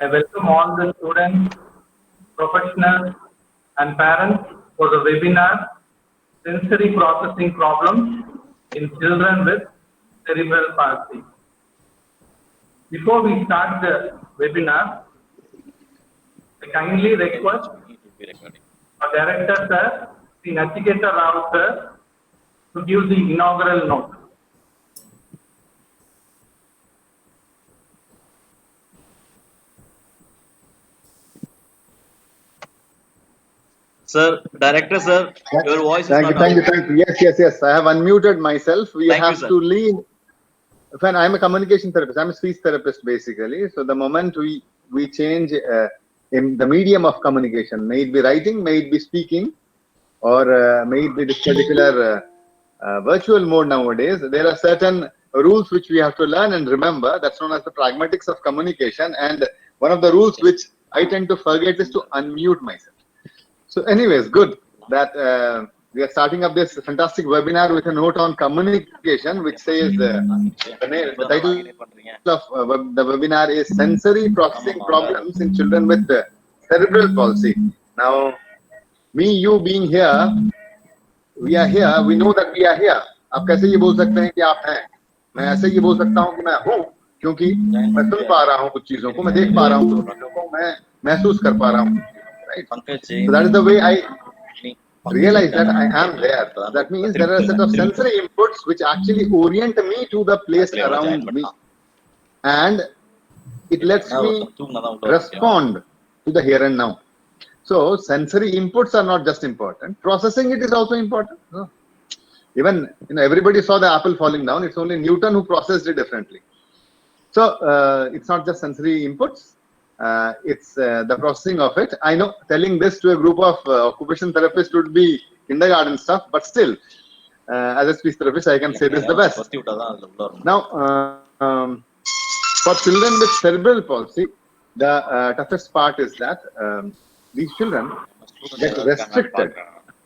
I welcome all the students, professionals, and parents for the webinar Sensory Processing Problems in Children with Cerebral Palsy. Before we start the webinar, I kindly request our Director Sir, Sri Nachiketa Rao Sir, to give the inaugural note. Sir, Director Sir, your voice is Thank you, not thank you, audible. thank you. Yes. I have unmuted myself. We Thank you, have sir. to leave. When I'm a communication therapist, I'm a speech therapist basically. So the moment we change in the medium of communication, may it be writing, may it be speaking, or may it be this particular virtual mode nowadays, there are certain rules which we have to learn and remember. That's known as the pragmatics of communication. And one of the rules which I tend to forget is to unmute myself. So anyways, good that we are starting up this fantastic webinar with a note on communication, which says the title of the webinar is Sensory Processing Problems in Children with Cerebral Palsy. Now, me, you being here, we are here, we know that we are here. आप कैसे ये बोल सकते हैं कि आप हैं? मैं ऐसे ये बोल सकता हूँ कि मैं हूँ, क्योंकि मैं सुन पा रहा हूँ कुछ चीजों को, मैं देख पा रहा हूँ कुछ चीजों को, मैं महसूस कर पा रहा हूँ. Right? So that is the way I realize that I am there. That means there are a set of sensory inputs which actually orient me to the place around me, and it lets me respond to the here and now. So sensory inputs are not just important, processing it is also important. Even everybody saw the apple falling down. It's only Newton who processed it differently. So it's not just sensory inputs. It's the processing of it. I know telling this to a group of occupational therapists would be kindergarten stuff, but still, as a speech therapist, I can say this the best. Now, for children with cerebral palsy, the toughest part is that these children get restricted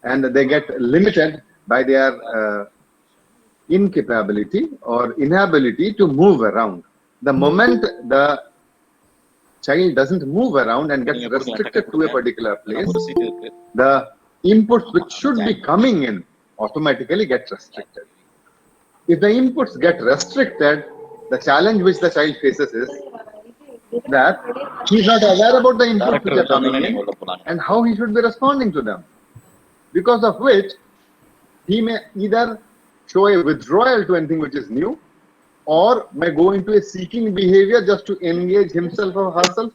and they get limited by their incapability or inability to move around. The moment the child doesn't move around and gets restricted to a particular place, the inputs which should be coming in automatically get restricted. If the inputs get restricted, the challenge which the child faces is that he is not aware about the inputs which are coming in and how he should be responding to them. Because of which, he may either show a withdrawal to anything which is new, or may go into a seeking behavior just to engage himself or herself.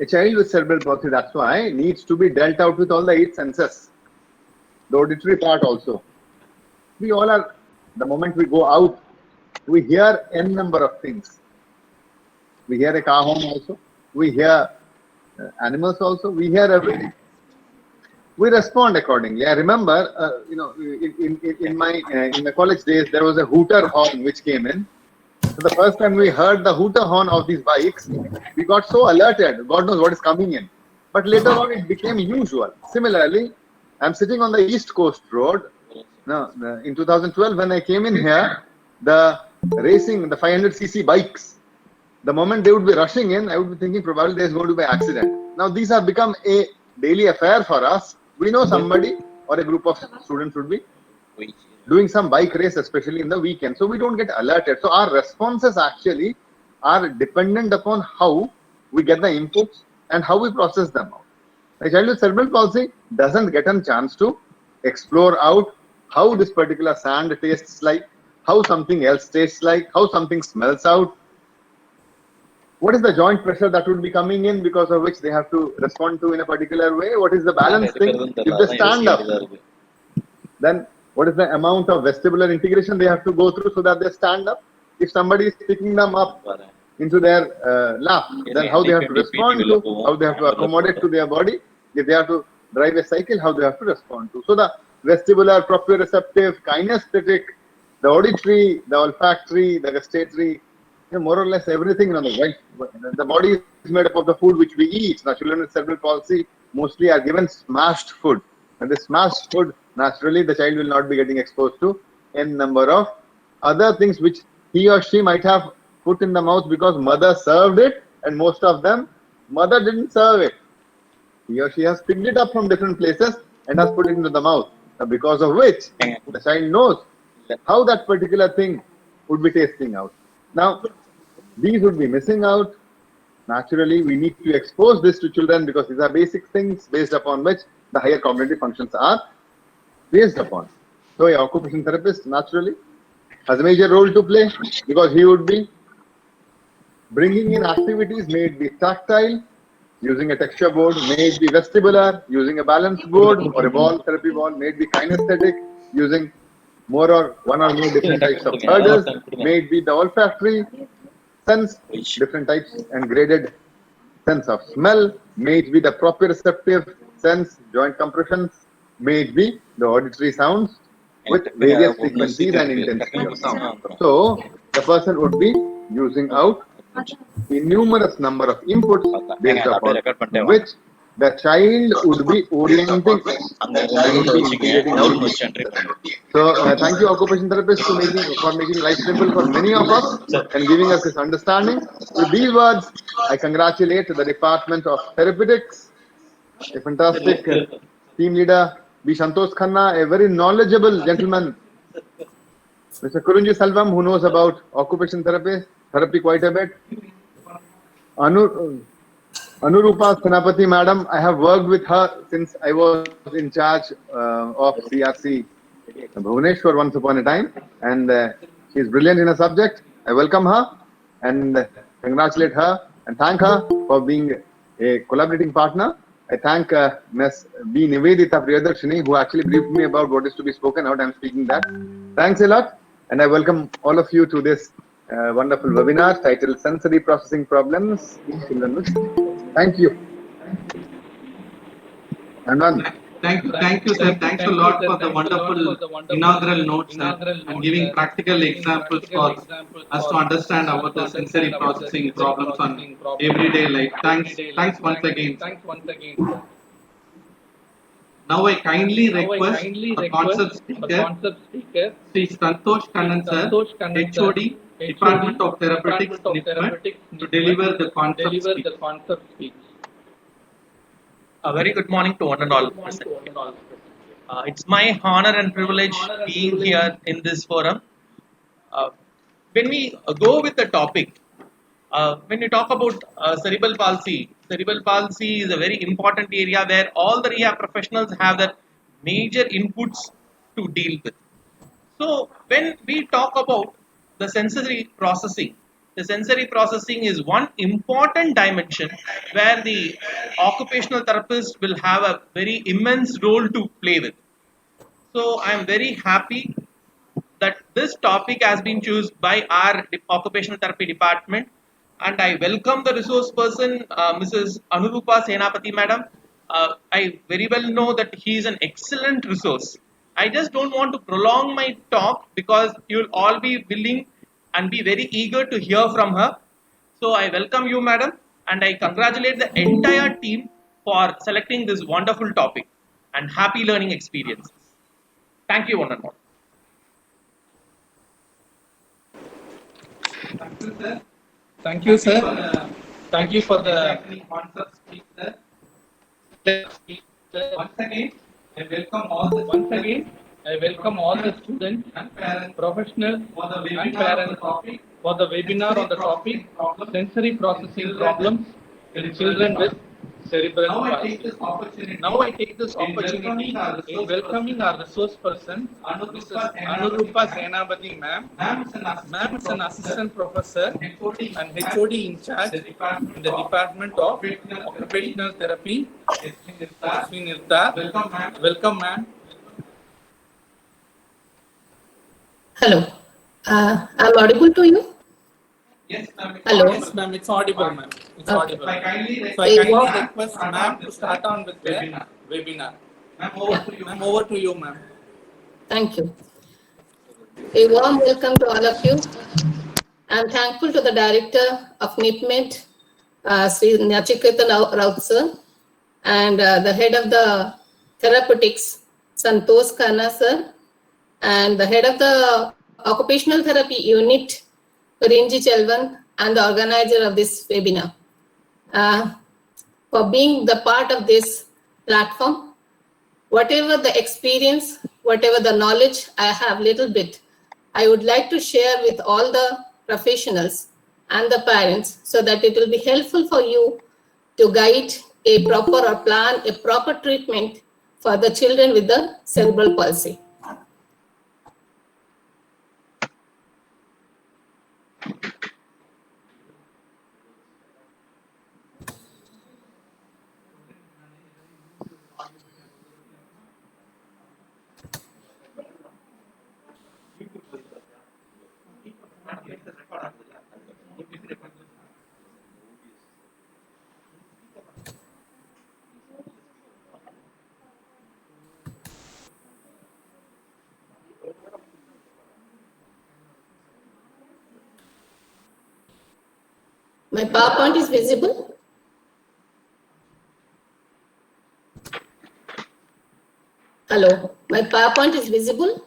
A child with cerebral palsy, that's why, needs to be dealt out with all the 8 senses. The auditory part also. We all are, the moment we go out, we hear n number of things. We hear a car horn also. We hear animals also. We hear everything. We respond accordingly. I remember, in my college days, there was a hooter horn which came in. So the first time we heard the hooter horn of these bikes, we got so alerted. God knows what is coming in. But later on, it became usual. Similarly, I'm sitting on the East Coast Road. In 2012, when I came in here, the 500cc bikes, the moment they would be rushing in, I would be thinking probably there's going to be an accident. Now these have become a daily affair for us. We know somebody or a group of students would be doing some bike race, especially in the weekend. So we don't get alerted. So our responses actually are dependent upon how we get the inputs and how we process them out. A child with cerebral palsy doesn't get a chance to explore out how this particular sand tastes like, how something else tastes like, how something smells out. What is the joint pressure that would be coming in because of which they have to respond to in a particular way? What is the balance thing? If they stand up, then what is the amount of vestibular integration they have to go through so that they stand up? If somebody is picking them up into their lap, then how they have to respond to, how they have to accommodate to their body. If they have to drive a cycle, how they have to respond to. So the vestibular, proprioceptive, kinesthetic, the auditory, the olfactory, the gustatory, more or less everything. The body is made up of the food which we eat. Now, children with cerebral palsy mostly are given smashed food. And this smashed food, naturally, the child will not be getting exposed to n number of other things which he or she might have put in the mouth because mother served it, and most of them, mother didn't serve it. He or she has picked it up from different places and has put it into the mouth. Because of which the child knows how that particular thing would be tasting out. Now, these would be missing out. Naturally, we need to expose this to children because these are basic things based upon which the higher cognitive functions are based upon. So, a occupational therapist naturally has a major role to play because he would be bringing in activities, may it be tactile, using a texture board, may it be vestibular, using a balance board or a ball, therapy ball, may it be kinesthetic, using more or one or more different types of odors, may it be the olfactory sense, different types and graded sense of smell, may it be the proprioceptive sense, joint compressions, may it be the auditory sounds with various frequencies and intensity of sound. So, the person would be using out a numerous number of inputs based upon which the child would be orienting and would be integrating out. So, thank you, occupational therapist, for making life simple for many of us and giving us this understanding. With these words, I congratulate the Department of Therapeutics, a fantastic team leader, B. Santosh Khanna, a very knowledgeable gentleman, Mr. Kurunji Selvam, who knows about occupational therapy quite a bit. Anurupa Senapati Madam, I have worked with her since I was in charge of CRC Bhubaneswar once upon a time, and she is brilliant in her subject. I welcome her and congratulate her and thank her for being a collaborating partner. I thank Ms. B. Nivedita Priyadarshini, who actually briefed me about what is to be spoken out. I am speaking that. Thanks a lot, and I welcome all of you to this wonderful webinar titled Sensory Processing Problems in Children with. Thank you. Anand. Thank you, sir. Thanks a lot for the wonderful inaugural notes and giving practical examples for us to understand about the sensory processing problems on everyday life. Thanks once again. Now I kindly request the concept speaker, Sri Santosh Kannan sir, HOD, Department of Therapeutics, NIPMET, to deliver the concept speech. A very good morning to one and all present. It's my honor and privilege being here in this forum. When we go with the topic, when you talk about cerebral palsy is a very important area where all the rehab professionals have their major inputs to deal with. So when we talk about the sensory processing is one important dimension where the occupational therapist will have a very immense role to play with. So I am very happy that this topic has been chosen by our occupational therapy department, and I welcome the resource person, Mrs. Anurupa Senapati madam. I very well know that he is an excellent resource. I just don't want to prolong my talk because you will all be willing and be very eager to hear from her. So I welcome you, madam, and I congratulate the entire team for selecting this wonderful topic and happy learning experiences. Thank you, one and all. Thank you, sir. Thank you for the concept speech, sir. Once again, I welcome all the students and parents, professionals and parents for the webinar on the topic sensory processing problems in children with cerebral palsy. Now I take this opportunity in welcoming our resource person, Mrs. Anurupa Senapati ma'am. Ma'am is an assistant professor and HOD in charge in the Department of Occupational Therapy. Welcome ma'am. Hello. I'm audible to you? Yes, ma'am. Hello. Yes, ma'am. It's audible, ma'am. It's audible. So I kindly request ma'am to start on with the webinar. Ma'am, over to you, ma'am. Thank you. A warm welcome to all of you. I'm thankful to the director of NIPMET, Sri Nachiketa Raut sir, and the head of the therapeutics, Santosh Khanna sir, and the head of the occupational therapy unit, Rinji Chelvan, and the organizer of this webinar, for being the part of this platform. Whatever the experience, whatever the knowledge I have little bit, I would like to share with all the professionals and the parents so that it will be helpful for you to guide a proper or plan a proper treatment for the children with the cerebral palsy. My PowerPoint is visible? Hello, my PowerPoint is visible?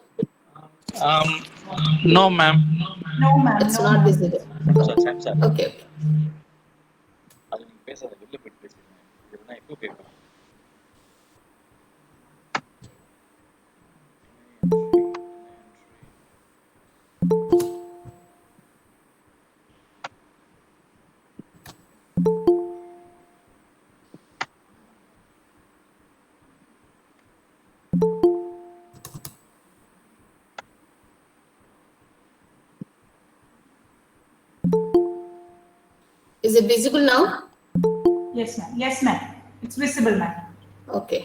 No, ma'am. No, ma'am. It's no, not ma'am. visible. Sir, Sam, sir. Okay, okay. அது நீங்க பேசாத வெளில போயிட்டு பேசுங்க இல்லைன்னா எப்போ கேட்கலாம் Is it visible now? Yes, ma'am. Yes, ma'am. It's visible, ma'am. Okay.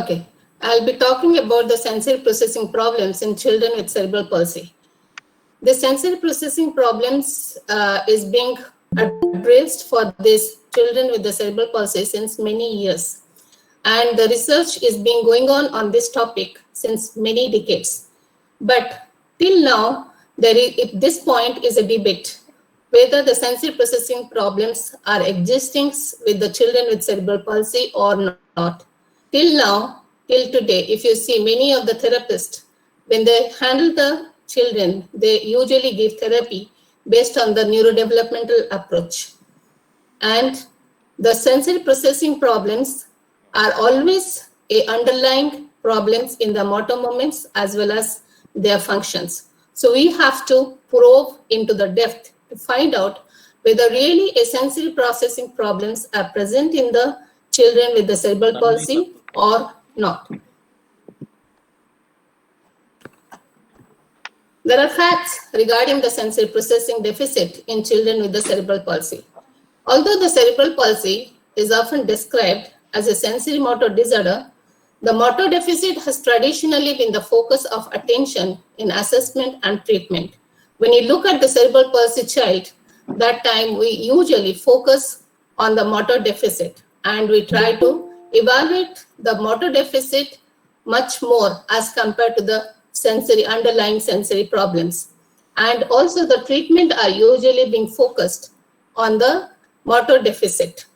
Okay, I'll be talking about the sensory processing problems in children with cerebral palsy. The sensory processing problems is being addressed for these children with the cerebral palsy since many years. And the research is being going on this topic since many decades. But till now, at this point is a debate whether the sensory processing problems are existing with the children with cerebral palsy or not. Till now, till today, if you see many of the therapists, when they handle the children, they usually give therapy based on the neurodevelopmental approach. And the sensory processing problems are always underlying problems in the motor movements as well as their functions. So we have to probe into the depth to find out whether really a sensory processing problems are present in the children with the cerebral palsy or not. There are facts regarding the sensory processing deficit in children with the cerebral palsy. Although the cerebral palsy is often described as a sensory motor disorder, the motor deficit has traditionally been the focus of attention in assessment and treatment. When you look at the cerebral palsy child, that time we usually focus on the motor deficit and we try to evaluate the motor deficit much more as compared to the underlying sensory problems. And also the treatment are usually being focused on the motor deficit.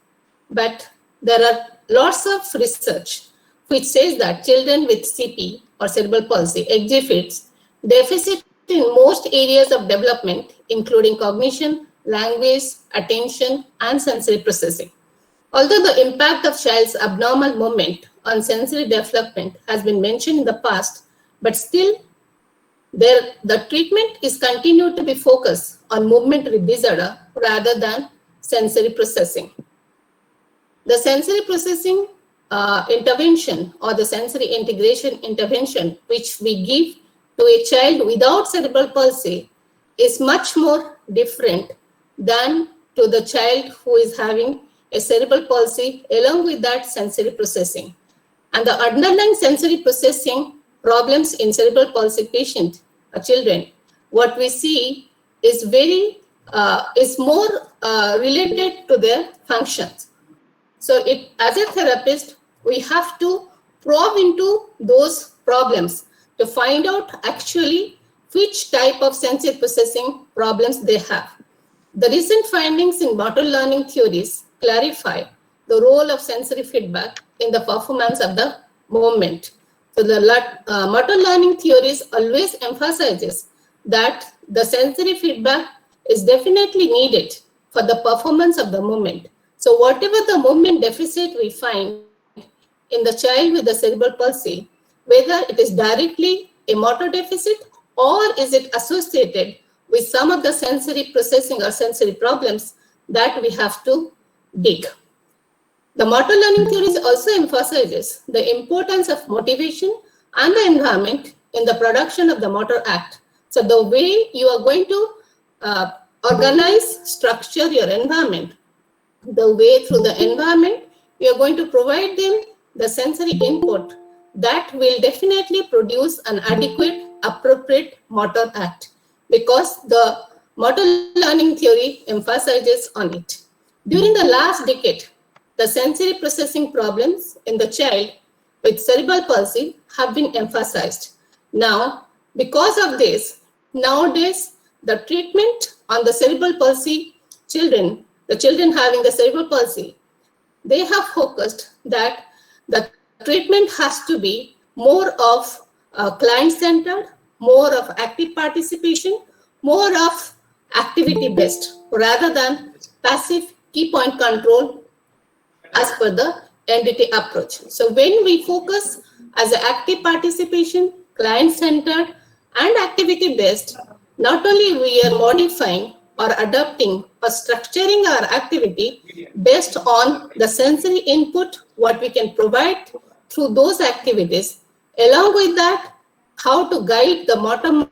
But there are lots of research which says that children with CP or cerebral palsy exhibits deficit in most areas of development, including cognition, language, attention, and sensory processing. Although the impact of child's abnormal movement on sensory development has been mentioned in the past, but still the treatment is continued to be focused on movement disorder rather than sensory processing. The sensory processing intervention or the sensory integration intervention which we give to a child without cerebral palsy is much more different than to the child who is having a cerebral palsy along with that sensory processing. And the underlying sensory processing problems in cerebral palsy patient children, what we see is more related to their functions. So as a therapist, we have to probe into those problems to find out actually which type of sensory processing problems they have. The recent findings in motor learning theories clarify the role of sensory feedback in the performance of the movement. So the motor learning theories always emphasizes that the sensory feedback is definitely needed for the performance of the movement. So whatever the movement deficit we find in the child with the cerebral palsy, whether it is directly a motor deficit or is it associated with some of the sensory processing or sensory problems, that we have to dig. The motor learning theories also emphasizes the importance of motivation and the environment in the production of the motor act. So the way you are going to organize, structure your environment, the way through the environment, you are going to provide them the sensory input that will definitely produce an adequate, appropriate motor act, because the motor learning theory emphasizes on it. During the last decade, the sensory processing problems in the child with cerebral palsy have been emphasized. Now, because of this, nowadays, the treatment on the cerebral palsy children, the children having the cerebral palsy, they have focused that the treatment has to be more of client-centered, more of active participation, more of activity-based, rather than passive key point control as per the NDT approach. So when we focus as an active participation, client-centered, and activity-based, not only we are modifying or adapting or structuring our activity based on the sensory input, what we can provide through those activities, along with that, how to guide the motor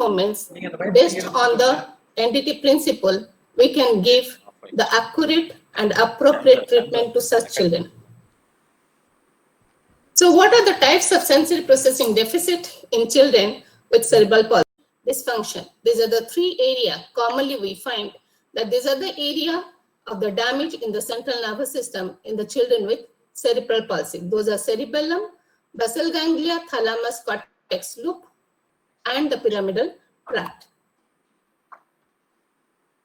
movements based on the NDT principle, we can give the accurate and appropriate treatment to such children. So what are the types of sensory processing deficit in children with cerebral palsy? Dysfunction. These are the three areas commonly we find that these are the area of the damage in the central nervous system in the children with cerebral palsy. Those are cerebellum, basal ganglia, thalamus, cortex loop, and the pyramidal tract.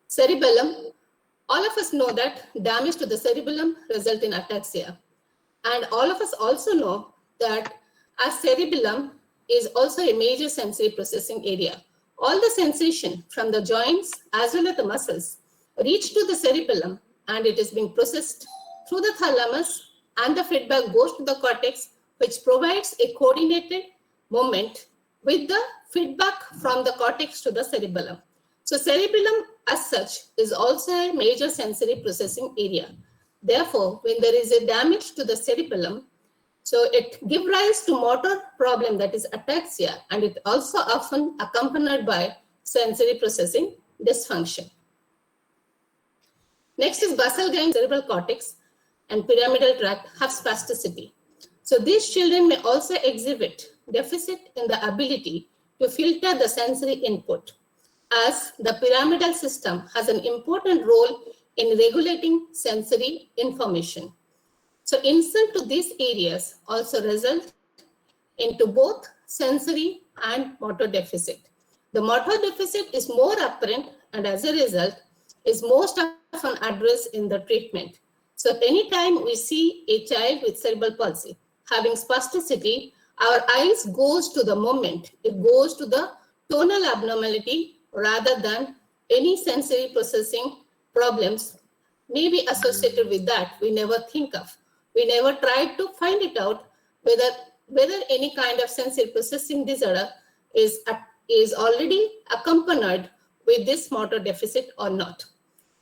Cerebellum, all of us know that damage to the cerebellum results in ataxia. And all of us also know that our cerebellum is also a major sensory processing area. All the sensation from the joints as well as the muscles reach to the cerebellum, and it is being processed through the thalamus, and the feedback goes to the cortex, which provides a coordinated movement with the feedback from the cortex to the cerebellum. So cerebellum as such is also a major sensory processing area. Therefore, when there is a damage to the cerebellum, so it gives rise to motor problem, that is ataxia, and it also often accompanied by sensory processing dysfunction. Next is basal ganglia, cerebral cortex, and pyramidal tract have spasticity. So these children may also exhibit deficit in the ability to filter the sensory input, as the pyramidal system has an important role in regulating sensory information. So insult to these areas also result into both sensory and motor deficit. The motor deficit is more apparent, and as a result is most often addressed in the treatment. So at any time we see a child with cerebral palsy having spasticity, our eyes goes to the movement, it goes to the tonal abnormality rather than any sensory processing problems may be associated with that we never think of. We never tried to find it out whether any kind of sensory processing disorder is already accompanied with this motor deficit or not.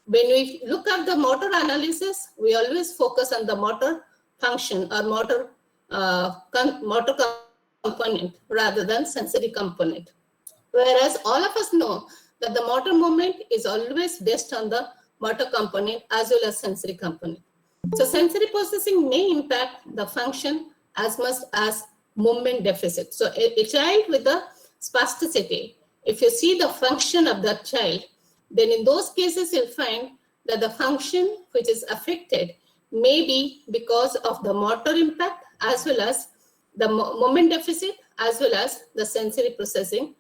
When we look at the motor analysis, we always focus on the motor function or motor component rather than sensory component. Whereas all of us know that the motor movement is always based on the motor component as well as sensory component. So sensory processing may impact the function as much as movement deficit. So a child with a spasticity, if you see the function of that child, then in those cases you'll find that the function which is affected may be because of the motor impact as well as the movement deficit as well as the sensory processing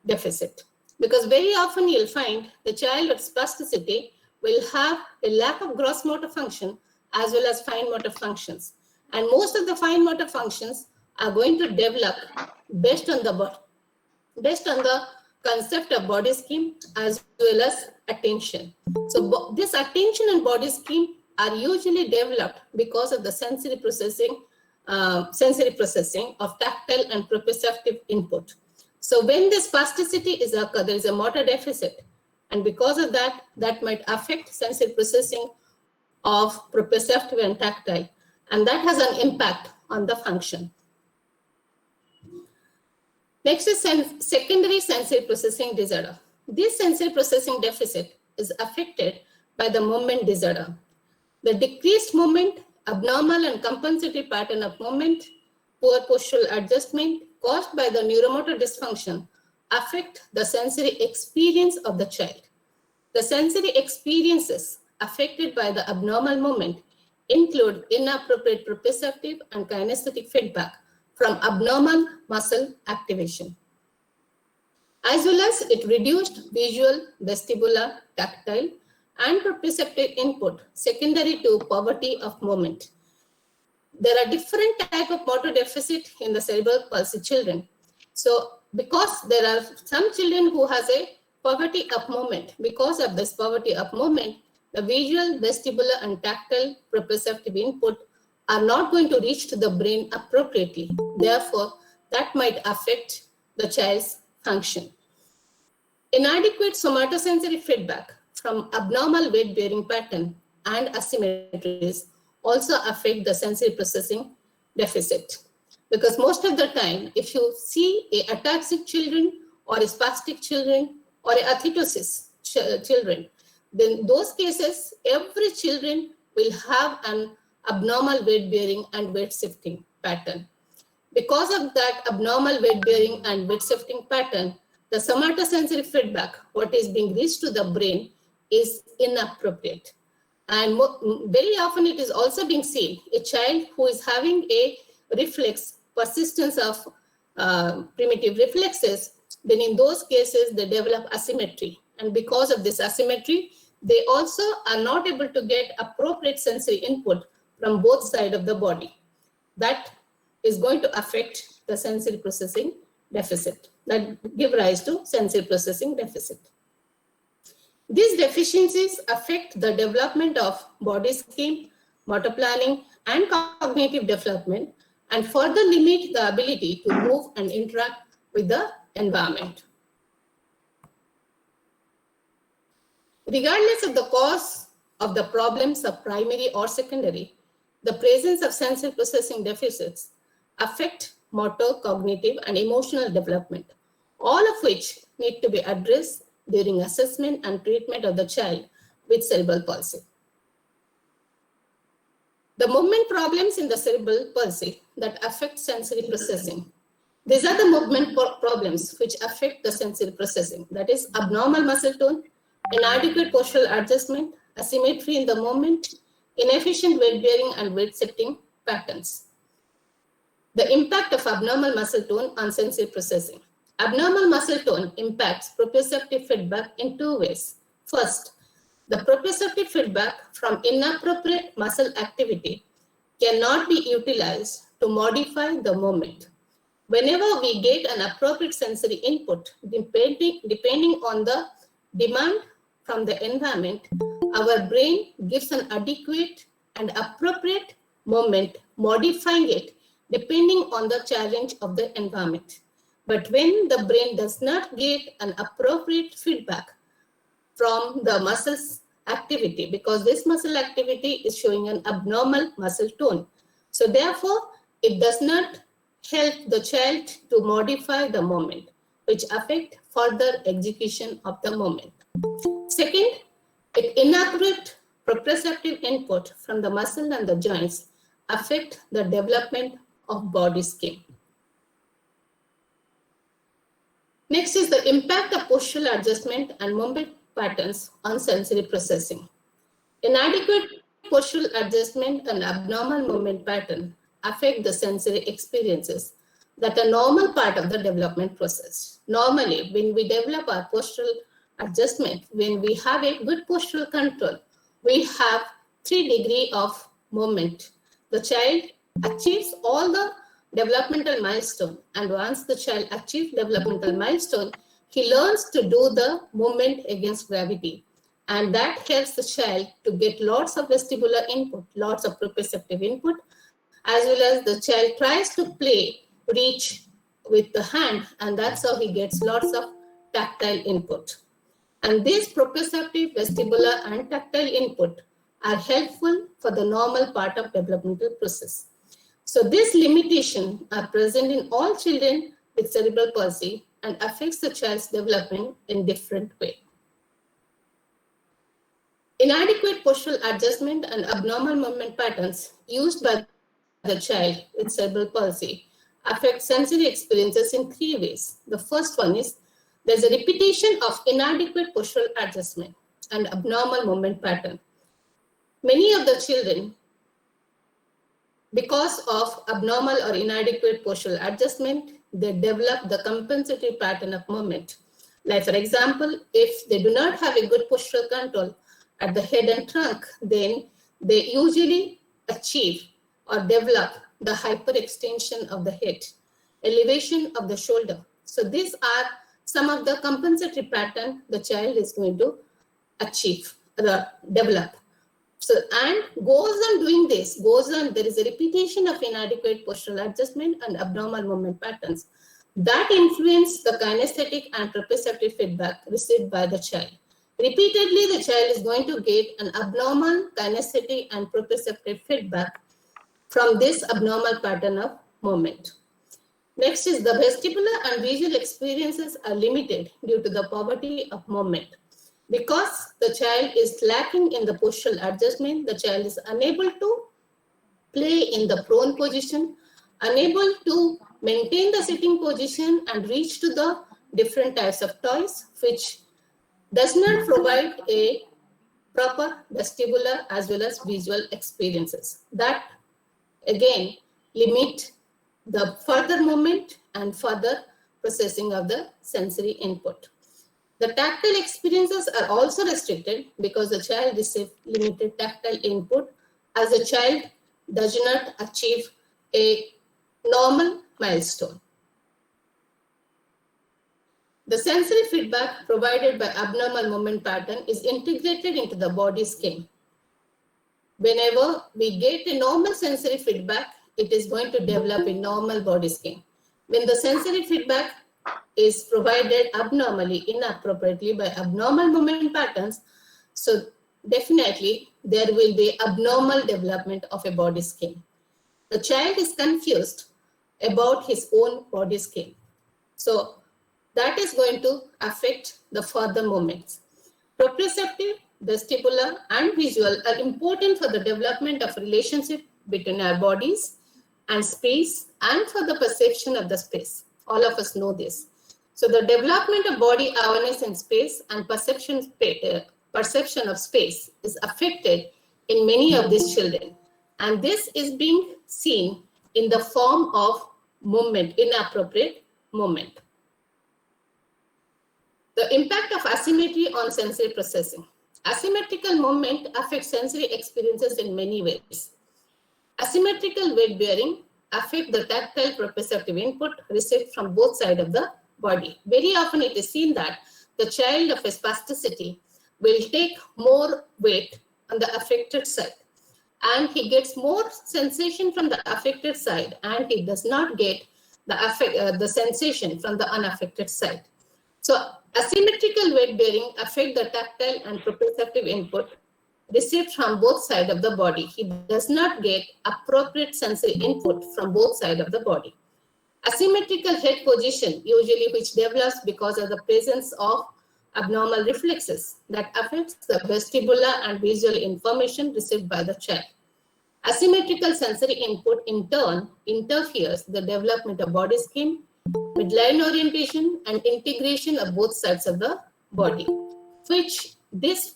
deficit. Because very often you'll find the child with spasticity will have a lack of gross motor function as well as fine motor functions. And most of the fine motor functions are going to develop based on the concept of body scheme as well as attention. So this attention and body scheme are usually developed because of the sensory processing of tactile and proprioceptive input. So when this spasticity is occurred, there is a motor deficit, and because of that, that might affect sensory processing of proprioceptive and tactile, and that has an impact on the function. Next is secondary sensory processing disorder. This sensory processing deficit is affected by the movement disorder. The decreased movement, abnormal and compensatory pattern of movement, poor postural adjustment caused by the neuromotor dysfunction affect the sensory experience of the child. The sensory experiences affected by the abnormal movement include inappropriate proprioceptive and kinesthetic feedback from abnormal muscle activation, as well as it reduced visual, vestibular, tactile, and proprioceptive input secondary to poverty of movement. There are different types of motor deficit in the cerebral palsy children. So because there are some children who has a poverty of movement, because of this poverty of movement, the visual, vestibular, and tactile proprioceptive input are not going to reach to the brain appropriately. Therefore, that might affect the child's function. Inadequate somatosensory feedback from abnormal weight-bearing pattern and asymmetries also affect the sensory processing deficit. Because most of the time, if you see a ataxic children or a spastic children or a athetosis children, then those cases, every children will have an abnormal weight bearing and weight shifting pattern. Because of that abnormal weight bearing and weight shifting pattern, the somatosensory feedback, what is being reached to the brain, is inappropriate. And very often it is also being seen, a child who is having a reflex, persistence of primitive reflexes, then in those cases they develop asymmetry. And because of this asymmetry, they also are not able to get appropriate sensory input from both sides of the body. That is going to affect the sensory processing deficit, that give rise to sensory processing deficit. These deficiencies affect the development of body scheme, motor planning, and cognitive development, and further limit the ability to move and interact with the environment. Regardless of the cause of the problems of primary or secondary, the presence of sensory processing deficits affect motor, cognitive, and emotional development, all of which need to be addressed during assessment and treatment of the child with cerebral palsy. The movement problems in the cerebral palsy that affect sensory processing. These are the movement problems which affect the sensory processing. That is abnormal muscle tone, inadequate postural adjustment, asymmetry in the movement, inefficient weight bearing and weight shifting patterns. The impact of abnormal muscle tone on sensory processing. Abnormal muscle tone impacts proprioceptive feedback in two ways. First, the proprioceptive feedback from inappropriate muscle activity cannot be utilized to modify the movement. Whenever we get an appropriate sensory input, depending on the demand from the environment, our brain gives an adequate and appropriate movement, modifying it depending on the challenge of the environment. But when the brain does not get an appropriate feedback from the muscle's activity, because this muscle activity is showing an abnormal muscle tone, so therefore it does not help the child to modify the movement, which affect further execution of the movement. Second, inaccurate proprioceptive input from the muscle and the joints affect the development of body scheme. Next is the impact of postural adjustment and movement patterns on sensory processing. Inadequate postural adjustment and abnormal movement pattern affect the sensory experiences that are normal part of the development process. Normally, when we develop our postural adjustment, when we have a good postural control, we have 3 degrees of moment, the child achieves all the developmental milestone, and once the child achieves developmental milestone, he learns to do the movement against gravity, and that helps the child to get lots of vestibular input, lots of proprioceptive input, as well as the child tries to play, reach with the hand, and that's how he gets lots of tactile input. And these proprioceptive, vestibular, and tactile input are helpful for the normal part of developmental process. So these limitations are present in all children with cerebral palsy and affects the child's development in different way. Inadequate postural adjustment and abnormal movement patterns used by the child with cerebral palsy affect sensory experiences in 3 ways. The first one is there's a repetition of inadequate postural adjustment and abnormal movement pattern. Many of the children, because of abnormal or inadequate postural adjustment, they develop the compensatory pattern of movement. Like for example, if they do not have a good postural control at the head and trunk, then they usually achieve or develop the hyperextension of the head, elevation of the shoulder. So these are some of the compensatory pattern the child is going to achieve or develop. So, and goes on doing this, there is a repetition of inadequate postural adjustment and abnormal movement patterns that influence the kinesthetic and proprioceptive feedback received by the child. Repeatedly, the child is going to get an abnormal kinesthetic and proprioceptive feedback from this abnormal pattern of movement. Next is the vestibular and visual experiences are limited due to the poverty of movement. Because the child is lacking in the postural adjustment, the child is unable to play in the prone position, unable to maintain the sitting position and reach to the different types of toys, which does not provide a proper vestibular as well as visual experiences. That again limit the further movement and further processing of the sensory input. The tactile experiences are also restricted because the child receives limited tactile input as the child does not achieve a normal milestone. The sensory feedback provided by abnormal movement pattern is integrated into the body scheme. Whenever we get a normal sensory feedback, it is going to develop a normal body scheme. When the sensory feedback is provided abnormally, inappropriately by abnormal movement patterns, so definitely there will be abnormal development of a body scheme. The child is confused about his own body scheme. So that is going to affect the further movements. Proprioceptive, vestibular, and visual are important for the development of relationship between our bodies and space and for the perception of the space. All of us know this. So the development of body awareness in space and perception of space is affected in many of these children. And this is being seen in the form of movement, inappropriate movement. The impact of asymmetry on sensory processing. Asymmetrical movement affects sensory experiences in many ways. Asymmetrical weight bearing affect the tactile proprioceptive input received from both sides of the body. Very often it is seen that the child of a spasticity will take more weight on the affected side and he gets more sensation from the affected side and he does not get the sensation from the unaffected side. So asymmetrical weight bearing affect the tactile and proprioceptive input received from both sides of the body. He does not get appropriate sensory input from both sides of the body. Asymmetrical head position, usually which develops because of the presence of abnormal reflexes that affects the vestibular and visual information received by the child. Asymmetrical sensory input in turn interferes the development of body scheme, midline orientation, and integration of both sides of the body, which this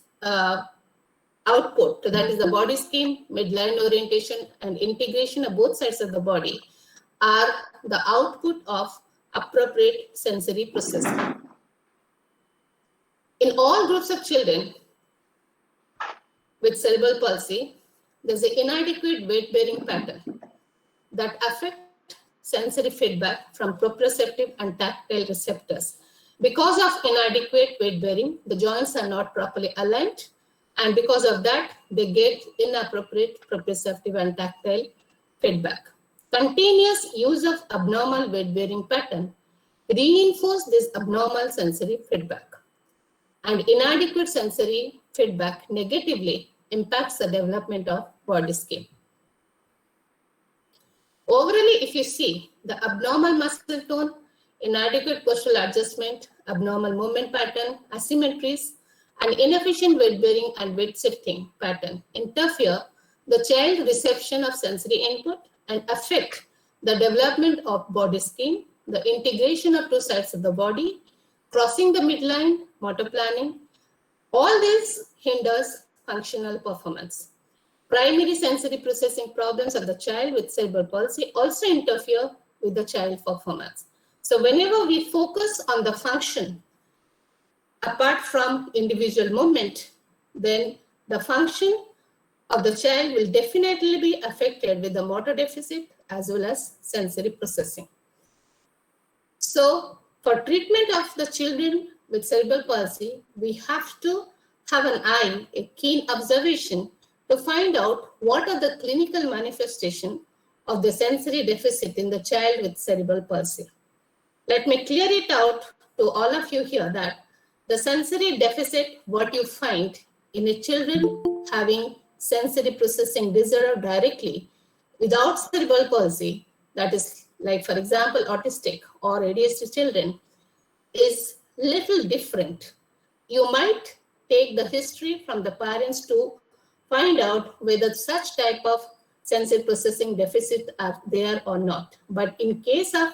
output, that is the body scheme, midline orientation, and integration of both sides of the body, are the output of appropriate sensory processing. In all groups of children with cerebral palsy, there's an inadequate weight-bearing pattern that affect sensory feedback from proprioceptive and tactile receptors. Because of inadequate weight-bearing, the joints are not properly aligned, and because of that, they get inappropriate proprioceptive and tactile feedback. Continuous use of abnormal weight-bearing pattern reinforce this abnormal sensory feedback. And inadequate sensory feedback negatively impacts the development of body scheme. Overall, if you see the abnormal muscle tone, inadequate postural adjustment, abnormal movement pattern, asymmetries, and inefficient weight bearing and weight shifting pattern interfere the child reception of sensory input and affect the development of body scheme, the integration of two sides of the body, crossing the midline, motor planning. All this hinders functional performance. Primary sensory processing problems of the child with cerebral palsy also interfere with the child performance. So whenever we focus on the function apart from individual movement, then the function of the child will definitely be affected with the motor deficit as well as sensory processing. So for treatment of the children with cerebral palsy, we have to have an eye, a keen observation to find out what are the clinical manifestations of the sensory deficit in the child with cerebral palsy. Let me clear it out to all of you here that the sensory deficit, what you find in a children having sensory processing disorder directly without cerebral palsy, that is like for example autistic or ADHD children, is little different. You might take the history from the parents to find out whether such type of sensory processing deficit are there or not. But in case of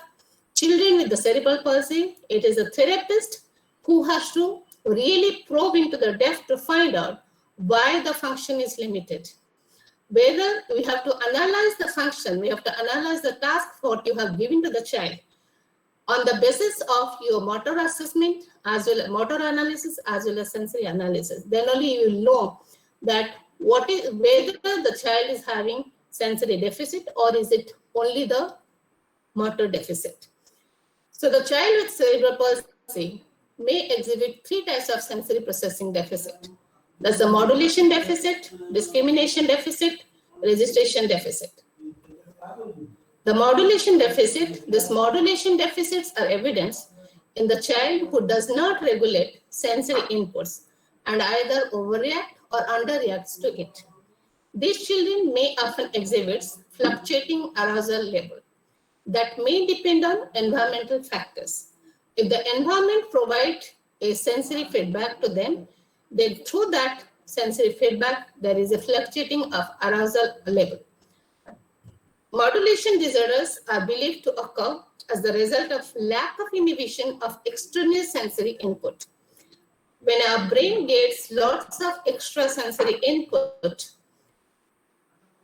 children with the cerebral palsy, it is a therapist who has to really probe into the depth to find out why the function is limited. Whether we have to analyze the function, we have to analyze the task what you have given to the child on the basis of your motor assessment as well as motor analysis as well as sensory analysis. Then only you will know that whether the child is having sensory deficit or is it only the motor deficit. So the child with cerebral palsy may exhibit 3 types of sensory processing deficit. That's the modulation deficit, discrimination deficit, registration deficit. The modulation deficit, these modulation deficits are evidenced in the child who does not regulate sensory inputs and either overreact or underreacts to it. These children may often exhibit fluctuating arousal level that may depend on environmental factors. If the environment provides a sensory feedback to them, then through that sensory feedback, there is a fluctuating of arousal level. Modulation disorders are believed to occur as the result of lack of inhibition of extraneous sensory input. When our brain gets lots of extrasensory input,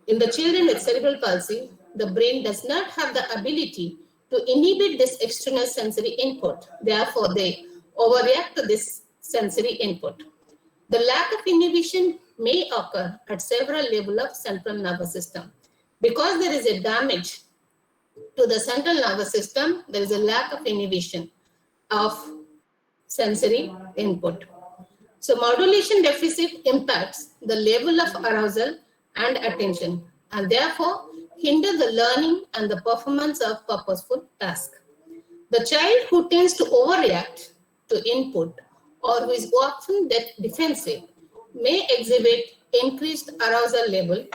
in the children with cerebral palsy, the brain does not have the ability to inhibit this external sensory input. Therefore, they overreact to this sensory input. The lack of inhibition may occur at several levels of central nervous system. Because there is a damage to the central nervous system, there is a lack of inhibition of sensory input. So modulation deficit impacts the level of arousal and attention and therefore hinder the learning and the performance of purposeful tasks. The child who tends to overreact to input or who is often defensive may exhibit increased arousal level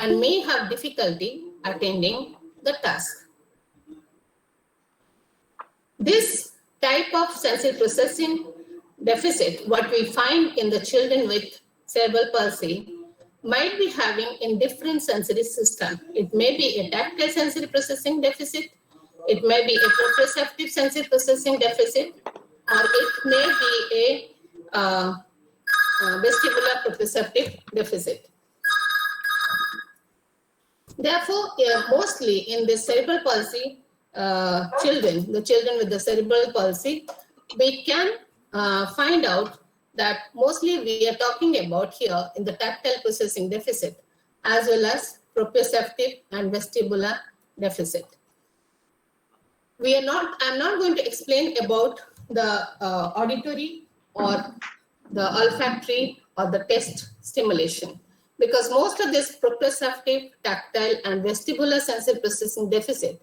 and may have difficulty attending the task. This type of sensory processing deficit, what we find in the children with cerebral palsy, might be having in different sensory systems. It may be a tactile sensory processing deficit, it may be a proprioceptive sensory processing deficit, or it may be a vestibular proprioceptive deficit. Therefore, mostly in the cerebral palsy children, the children with the cerebral palsy, we can find out that mostly we are talking about here in the tactile processing deficit, as well as proprioceptive and vestibular deficit. I'm not going to explain about the auditory or the olfactory or the taste stimulation, because most of this proprioceptive, tactile, and vestibular sensory processing deficit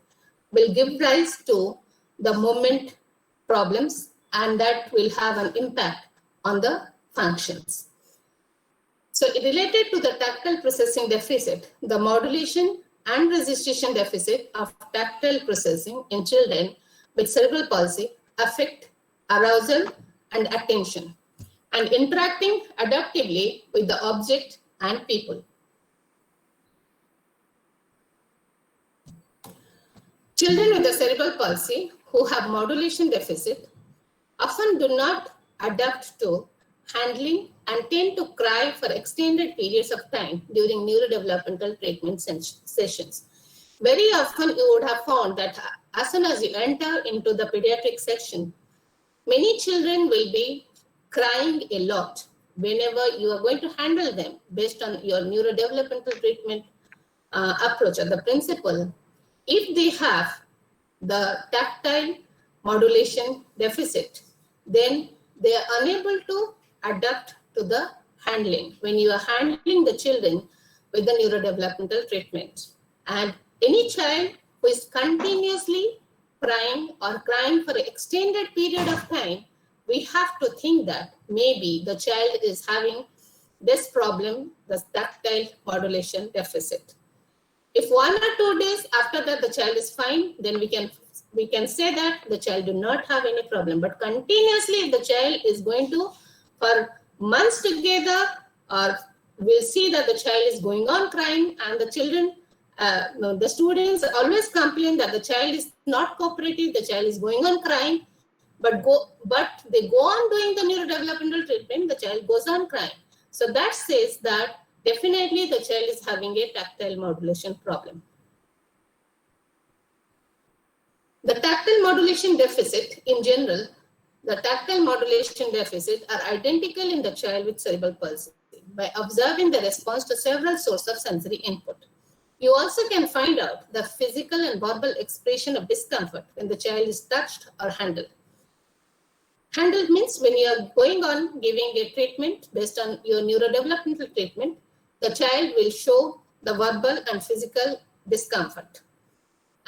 will give rise to the movement problems, and that will have an impact on the functions. So related to the tactile processing deficit, the modulation and registration deficit of tactile processing in children with cerebral palsy affect arousal and attention and interacting adaptively with the object and people. Children with the cerebral palsy who have modulation deficit often do not adapt to handling and tend to cry for extended periods of time during neurodevelopmental treatment sessions. Very often you would have found that as soon as you enter into the pediatric section, many children will be crying a lot whenever you are going to handle them based on your neurodevelopmental treatment approach or the principle. If they have the tactile modulation deficit, then they are unable to adapt to the handling when you are handling the children with the neurodevelopmental treatment. And any child who is continuously crying or crying for an extended period of time, we have to think that maybe the child is having this problem, the tactile modulation deficit. If 1 or 2 days after that the child is fine, then we can say that the child do not have any problem. But continuously, if the child is going to for months together, or we'll see that the child is going on crying, and the children, the students always complain that the child is not cooperative, the child is going on crying, but they go on doing the neurodevelopmental treatment, the child goes on crying. So that says that definitely the child is having a tactile modulation problem. The tactile modulation deficit in general, the tactile modulation deficit are identical in the child with cerebral palsy by observing the response to several sources of sensory input. You also can find out the physical and verbal expression of discomfort when the child is touched or handled. Handled means when you are going on giving a treatment based on your neurodevelopmental treatment, the child will show the verbal and physical discomfort.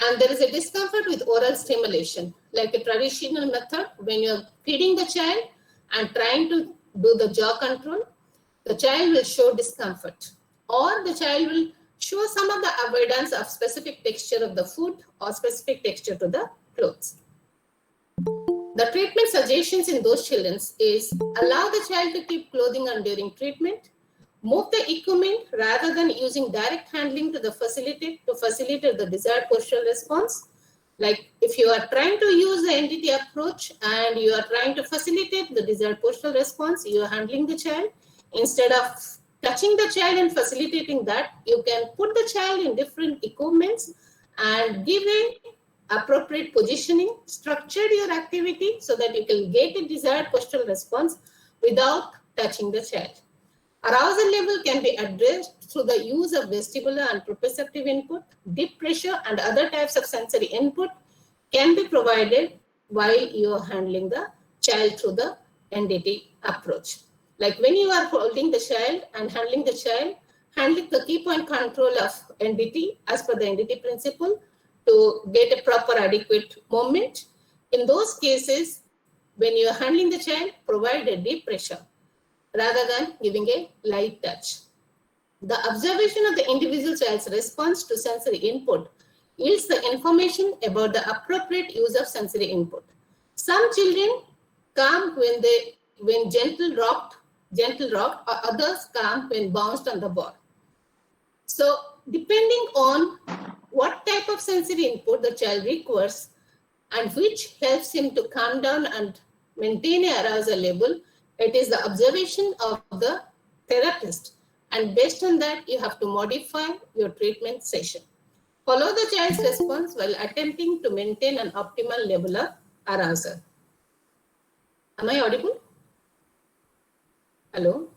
And there is a discomfort with oral stimulation, like a traditional method when you're feeding the child and trying to do the jaw control, the child will show discomfort, or the child will show some of the avoidance of specific texture of the food or specific texture to the clothes. The treatment suggestions in those children is allow the child to keep clothing on during treatment, move the equipment rather than using direct handling to facilitate the desired postural response. Like if you are trying to use the NDT approach and you are trying to facilitate the desired postural response, you are handling the child. Instead of touching the child and facilitating that, you can put the child in different equipments and give a appropriate positioning, structure your activity so that you can get a desired postural response without touching the child. Arousal level can be addressed through the use of vestibular and proprioceptive input. Deep pressure and other types of sensory input can be provided while you are handling the child through the NDT approach. Like when you are holding the child and handling the child, handling the key point control of NDT as per the NDT principle to get a proper adequate movement. In those cases, when you are handling the child, provide a deep pressure rather than giving a light touch. The observation of the individual child's response to sensory input yields the information about the appropriate use of sensory input. Some children calm when gentle rocked, or others calm when bounced on the ball. So depending on what type of sensory input the child requires and which helps him to calm down and maintain a arousal level, it is the observation of the therapist. And based on that, you have to modify your treatment session. Follow the child's response while attempting to maintain an optimal level of arousal. Am I audible? Hello?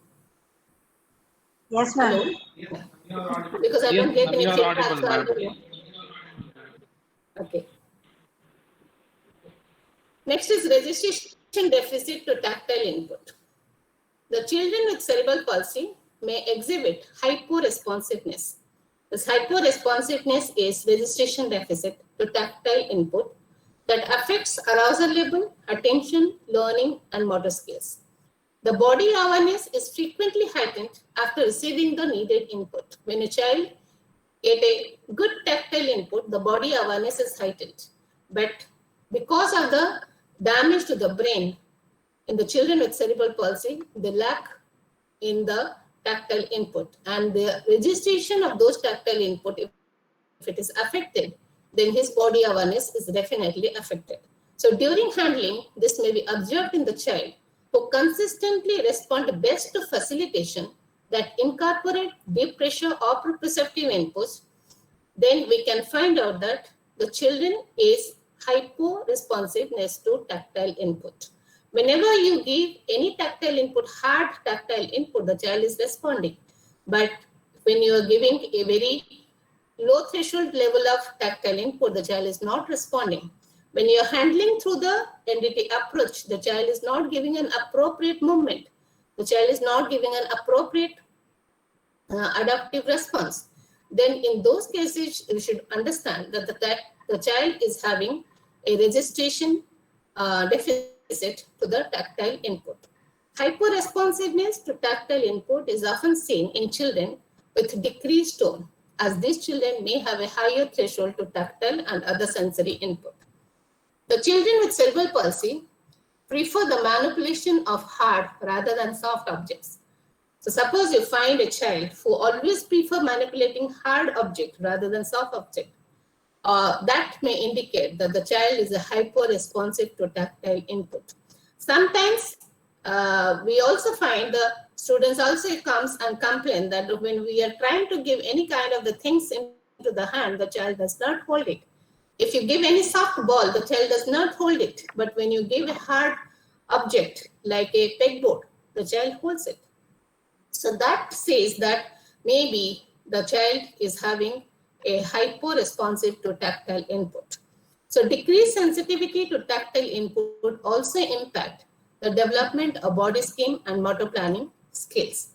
Yes, ma'am. Hello? Because I Yes, don't get ma'am, any you are feedback. audible, So I ma'am. don't know. Okay. Next is registration deficit to tactile input. The children with cerebral palsy may exhibit hyporesponsiveness. This hyporesponsiveness is registration deficit to tactile input that affects arousal level, attention, learning, and motor skills. The body awareness is frequently heightened after receiving the needed input. When a child get a good tactile input, the body awareness is heightened. But because of the damage to the brain in the children with cerebral palsy, they lack in the tactile input. And the registration of those tactile input, if it is affected, then his body awareness is definitely affected. So during handling, this may be observed in the child who consistently respond best to facilitation that incorporate deep pressure or proprioceptive inputs. Then we can find out that the children is hypo-responsiveness to tactile input. Whenever you give any tactile input, hard tactile input, the child is responding. But when you are giving a very low threshold level of tactile input, the child is not responding. When you are handling through the NDT approach, the child is not giving an appropriate movement. The child is not giving an appropriate adaptive response. Then in those cases, you should understand that the child is having a registration deficit to the tactile input. Hyporesponsiveness to tactile input is often seen in children with decreased tone, as these children may have a higher threshold to tactile and other sensory input. The children with cerebral palsy prefer the manipulation of hard rather than soft objects. So suppose you find a child who always prefer manipulating hard object rather than soft object. That may indicate that the child is a hyper-responsive to tactile input. Sometimes we also find the students also comes and complain that when we are trying to give any kind of the things into the hand, the child does not hold it. If you give any soft ball, the child does not hold it. But when you give a hard object like a pegboard, the child holds it. So that says that maybe the child is having a hypo-responsive to tactile input. So decreased sensitivity to tactile input also impact the development of body scheme and motor planning skills.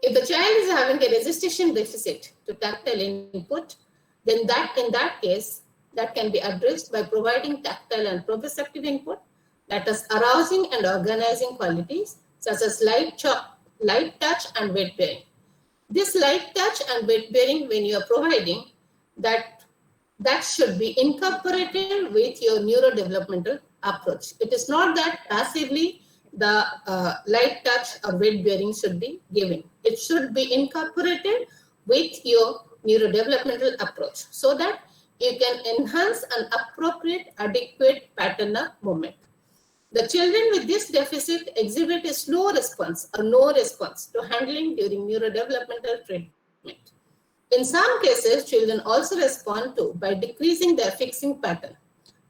If the child is having a registration deficit to tactile input, then in that case, that can be addressed by providing tactile and proprioceptive input that is arousing and organizing qualities such as light touch and weight bearing. This light touch and weight bearing, when you are providing, that should be incorporated with your neurodevelopmental approach. It is not that passively the light touch or weight bearing should be given. It should be incorporated with your neurodevelopmental approach so that you can enhance an appropriate, adequate pattern of movement. The children with this deficit exhibit a slow response or no response to handling during neurodevelopmental treatment. In some cases, children also respond to by decreasing their fixing pattern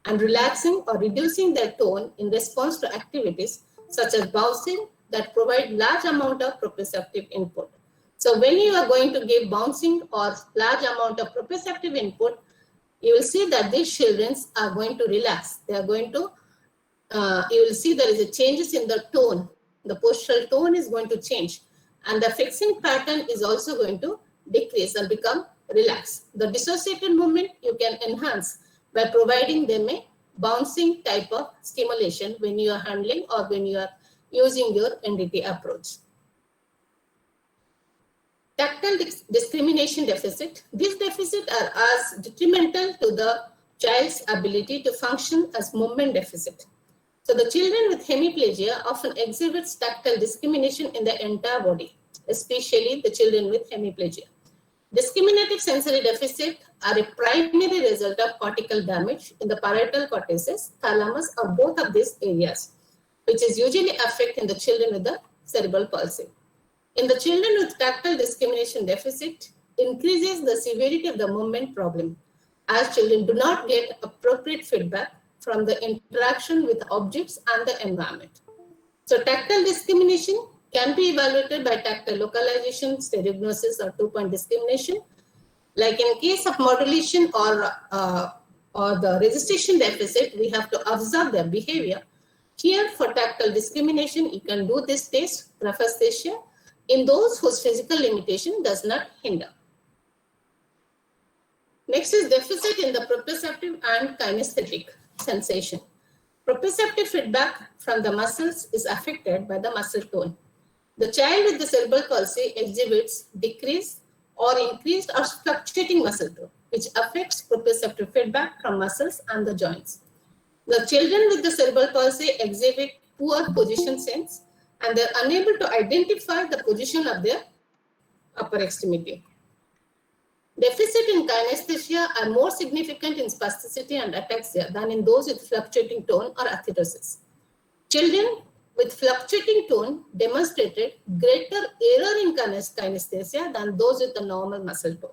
and relaxing or reducing their tone in response to activities such as bouncing that provide large amount of proprioceptive input. So when you are going to give bouncing or large amount of proprioceptive input, you will see that these children are going to relax. They are going to, you will see there is a changes in the tone. The postural tone is going to change and the fixing pattern is also going to decrease and become relaxed. The dissociated movement you can enhance by providing them a bouncing type of stimulation when you are handling or when you are using your NDT approach. Tactile discrimination deficit. These deficits are as detrimental to the child's ability to function as movement deficit. So the children with hemiplegia often exhibits tactile discrimination in the entire body, especially the children with hemiplegia. Discriminative sensory deficit are a primary result of cortical damage in the parietal cortices, thalamus, or both of these areas, which is usually affecting the children with the cerebral palsy. In the children with tactile discrimination deficit, increases the severity of the movement problem, as children do not get appropriate feedback from the interaction with objects and the environment. So tactile discrimination can be evaluated by tactile localization, stereognosis, or two-point discrimination. Like in case of modulation or the registration deficit, we have to observe their behavior. Here for tactile discrimination, you can do this test, prophaesthesia, in those whose physical limitation does not hinder. Next is deficit in the proprioceptive and kinesthetic sensation. Proprioceptive feedback from the muscles is affected by the muscle tone. The child with the cerebral palsy exhibits decreased or increased or fluctuating muscle tone, which affects proprioceptive feedback from muscles and the joints. The children with the cerebral palsy exhibit poor position sense, and they're unable to identify the position of their upper extremity. Deficit in kinesthesia are more significant in spasticity and ataxia than in those with fluctuating tone or athetosis. Children with fluctuating tone demonstrated greater error in kinesthesia than those with a normal muscle tone.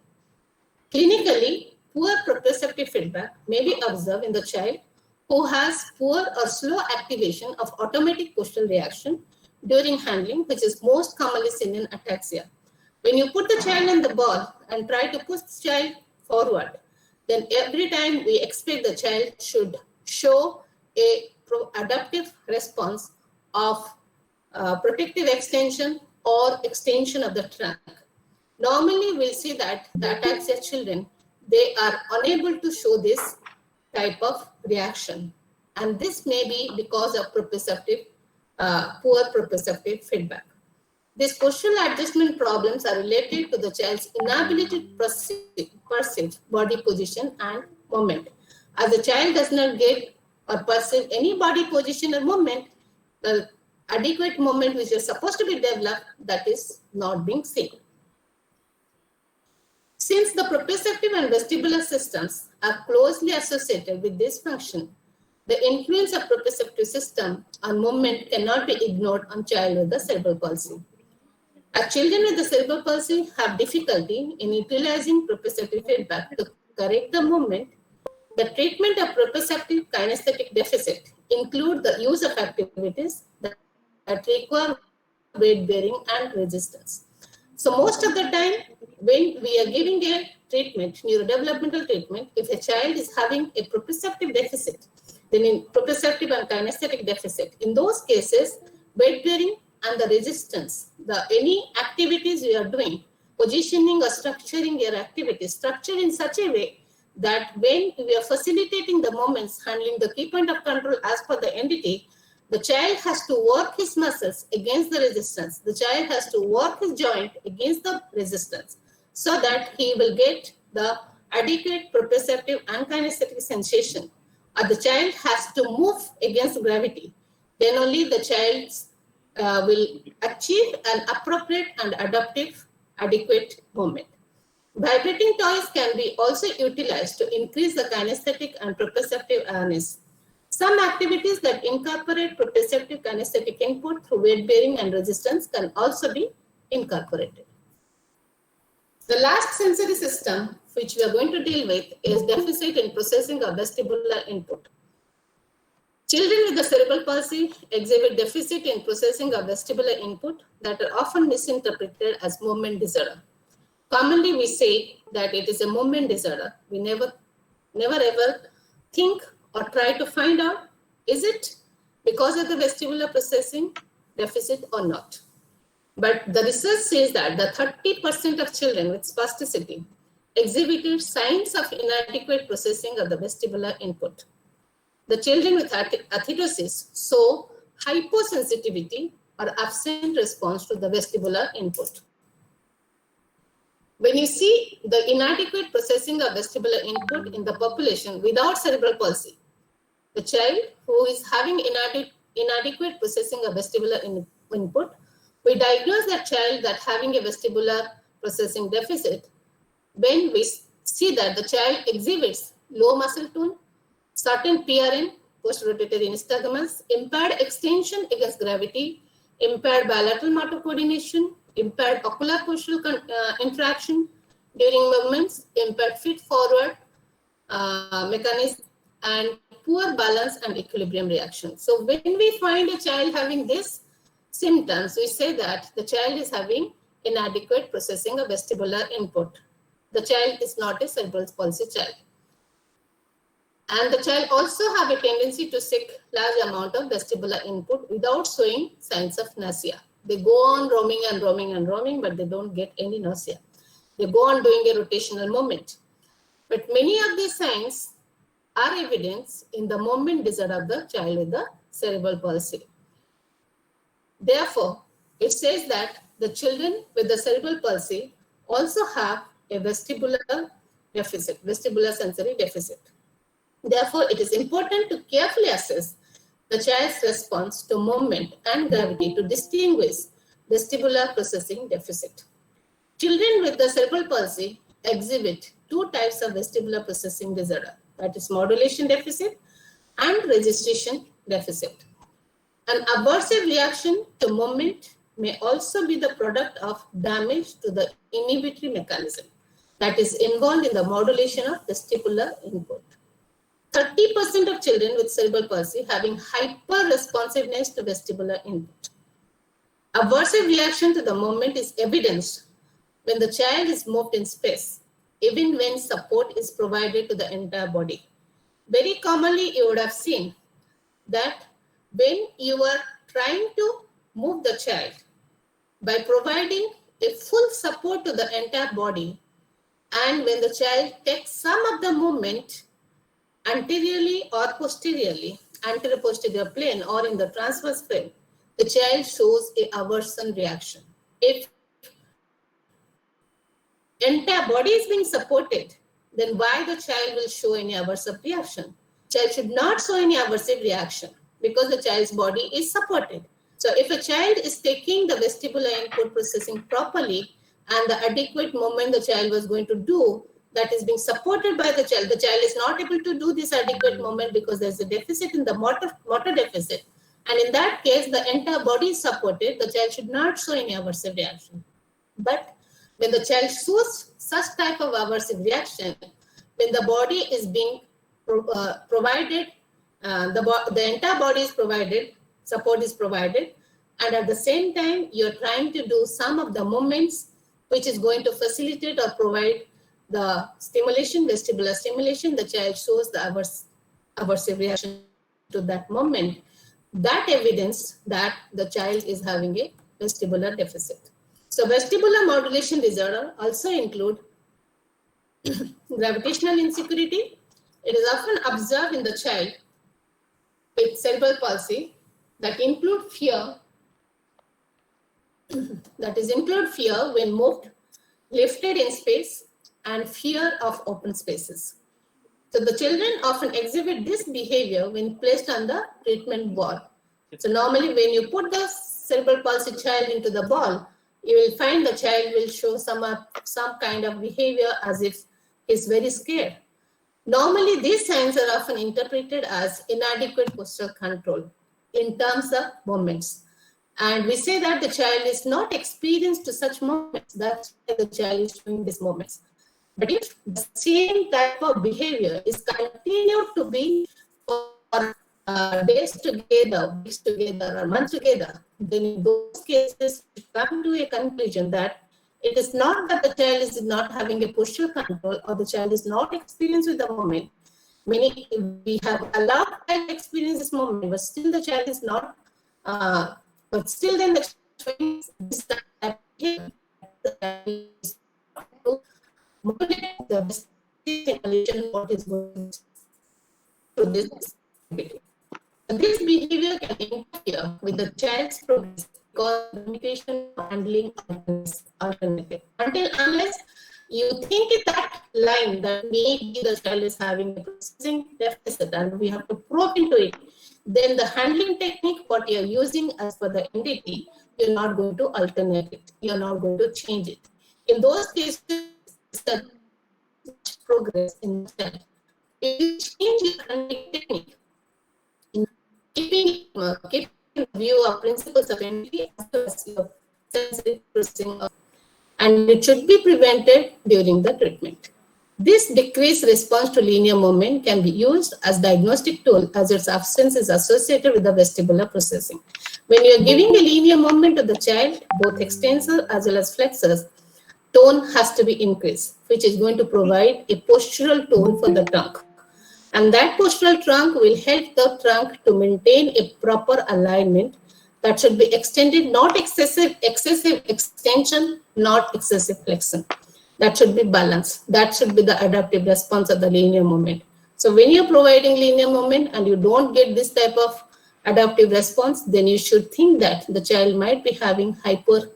Clinically, poor proprioceptive feedback may be observed in the child who has poor or slow activation of automatic postural reaction during handling, which is most commonly seen in ataxia. When you put the child on the ball and try to push the child forward, then every time we expect the child should show a adaptive response of protective extension or extension of the trunk. Normally, we'll see that the ataxia children, they are unable to show this type of reaction. And this may be because of proprioceptive, poor proprioceptive feedback. These postural adjustment problems are related to the child's inability to perceive body position and movement. As the child does not get or perceive any body position or movement, the adequate movement which is supposed to be developed, that is not being seen. Since the proprioceptive and vestibular systems are closely associated with this function, the influence of proprioceptive system on movement cannot be ignored on child with the cerebral palsy. As children with the cerebral palsy have difficulty in utilizing proprioceptive feedback to correct the movement, the treatment of proprioceptive kinesthetic deficit include the use of activities that require weight bearing and resistance. So most of the time, when we are giving a treatment, neurodevelopmental treatment, if a child is having a proprioceptive deficit, then in proprioceptive and kinesthetic deficit, in those cases, weight bearing and the resistance, any activities we are doing, positioning or structuring your activities, structured in such a way that when we are facilitating the movements, handling the key point of control as per the entity, the child has to work his muscles against the resistance. The child has to work his joint against the resistance so that he will get the adequate proprioceptive and kinesthetic sensation. Or the child has to move against gravity. Then only the child will achieve an appropriate and adaptive adequate movement. Vibrating toys can be also utilized to increase the kinesthetic and proprioceptive awareness. Some activities that incorporate proprioceptive kinesthetic input through weight bearing and resistance can also be incorporated. The last sensory system which we are going to deal with is deficit in processing of vestibular input. Children with the cerebral palsy exhibit deficit in processing of vestibular input that are often misinterpreted as movement disorder. Commonly, we say that it is a movement disorder. We never ever think or try to find out, is it because of the vestibular processing deficit or not? But the research says that the 30% of children with spasticity exhibited signs of inadequate processing of the vestibular input. The children with athetosis show hyposensitivity or absent response to the vestibular input. When you see the inadequate processing of vestibular input in the population without cerebral palsy, the child who is having inadequate processing of vestibular input, we diagnose that child that having a vestibular processing deficit when we see that the child exhibits low muscle tone, certain PRN, post-rotatory nystagmus, impaired extension against gravity, impaired bilateral motor coordination, impaired ocular postural interaction during movements, impaired feet forward mechanism, and poor balance and equilibrium reaction. So when we find a child having this, symptoms, we say that the child is having inadequate processing of vestibular input. The child is not a cerebral palsy child. And the child also have a tendency to seek large amount of vestibular input without showing signs of nausea. They go on roaming and roaming and roaming, but they don't get any nausea. They go on doing a rotational movement. But many of these signs are evidence in the movement disorder of the child with the cerebral palsy. Therefore, it says that the children with the cerebral palsy also have a vestibular deficit, vestibular sensory deficit. Therefore, it is important to carefully assess the child's response to movement and gravity to distinguish vestibular processing deficit. Children with the cerebral palsy exhibit two types of vestibular processing disorder, that is modulation deficit and registration deficit. An aversive reaction to movement may also be the product of damage to the inhibitory mechanism that is involved in the modulation of vestibular input. 30% of children with cerebral palsy having hyper-responsiveness to vestibular input. Aversive reaction to the movement is evidenced when the child is moved in space, even when support is provided to the entire body. Very commonly, you would have seen that when you are trying to move the child by providing a full support to the entire body, and when the child takes some of the movement anteriorly or posteriorly, anterior-posterior plane or in the transverse plane, the child shows a aversion reaction. If entire body is being supported, then why the child will show any aversive reaction? Child should not show any aversive reaction because the child's body is supported. So if a child is taking the vestibular input processing properly and the adequate movement the child was going to do, that is being supported by the child is not able to do this adequate movement because there's a deficit in the motor deficit. And in that case, the entire body is supported, the child should not show any aversive reaction. But when the child shows such type of aversive reaction, when the body is being provided, the entire body is provided, support is provided, and at the same time, you're trying to do some of the movements which is going to facilitate or provide the stimulation, vestibular stimulation, the child shows the aversive reaction to that movement. That evidence that the child is having a vestibular deficit. So vestibular modulation disorder also include gravitational insecurity. It is often observed in the child with cerebral palsy that include fear, when moved, lifted in space, and fear of open spaces. So the children often exhibit this behavior when placed on the treatment ball. So normally when you put the cerebral palsy child into the ball, you will find the child will show some kind of behavior as if he's very scared. Normally these signs are often interpreted as inadequate postural control in terms of movements. And we say that the child is not experienced to such movements, that's why the child is showing these movements. But if the same type of behavior is continued to be for days together, weeks together, or months together, then in those cases, we come to a conclusion that it is not that the child is not having a postural control or the child is not experienced with the moment. We have allowed child to experience this moment, but still the child is not, but still then the child is type of behavior. The child is not modulate the stimulation what is going to this activity. And this behavior can interfere with the child's progress because limitation handling alternative. Unless you think in that line that maybe the child is having a processing deficit and we have to probe into it, then the handling technique what you're using as per the entity, you're not going to alternate it. You're not going to change it. In those cases, the progress in the child. If you change your handling technique, in keeping in view of principles of entity as your sensory processing, and it should be prevented during the treatment. This decreased response to linear movement can be used as diagnostic tool as its absence is associated with the vestibular processing. When you are giving a linear movement to the child, both extensor as well as flexors, tone has to be increased, which is going to provide a postural tone for the trunk. And that postural trunk will help the trunk to maintain a proper alignment that should be extended, not excessive extension, not excessive flexion. That should be balanced. That should be the adaptive response of the linear movement. So when you're providing linear movement and you don't get this type of adaptive response, then you should think that the child might be having hyper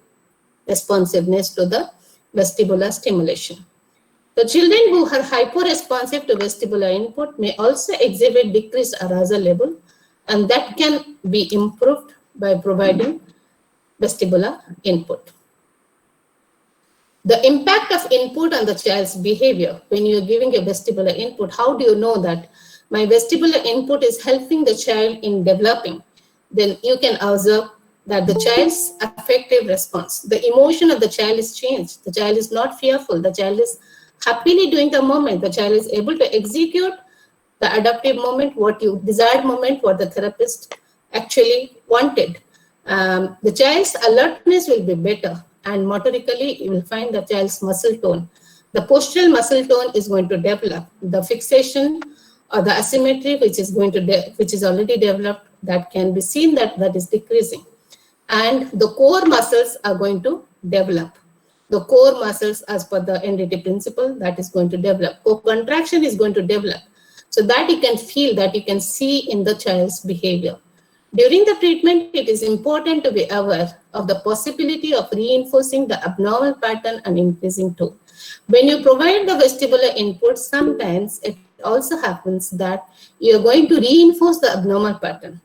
responsiveness to the vestibular stimulation. The children who are hyper-responsive to vestibular input may also exhibit decreased arousal level, and that can be improved by providing vestibular input. The impact of input on the child's behavior. When you're giving a vestibular input, how do you know that my vestibular input is helping the child in developing? Then you can observe that the child's affective response, the emotion of the child is changed. The child is not fearful. The child is happily doing the movement. The child is able to execute the adaptive movement, what you desired movement, what the therapist actually wanted. The child's alertness will be better, and motorically you will find the child's muscle tone. The postural muscle tone is going to develop. The fixation or the asymmetry, which is already developed, that can be seen that is decreasing, and the core muscles are going to develop. The core muscles, as per the NDT principle, that is going to develop. Co-contraction is going to develop, so that you can feel, that you can see in the child's behavior. During the treatment, it is important to be aware of the possibility of reinforcing the abnormal pattern and increasing tone. When you provide the vestibular input, sometimes it also happens that you are going to reinforce the abnormal pattern,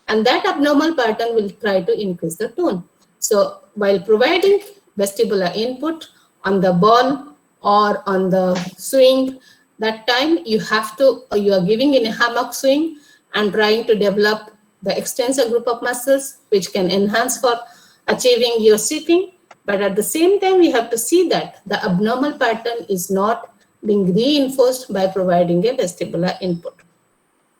and that abnormal pattern will try to increase the tone. So while providing vestibular input on the ball or on the swing, that time you are giving in a hammock swing and trying to develop the extensor group of muscles, which can enhance for achieving your sitting. But at the same time, we have to see that the abnormal pattern is not being reinforced by providing a vestibular input.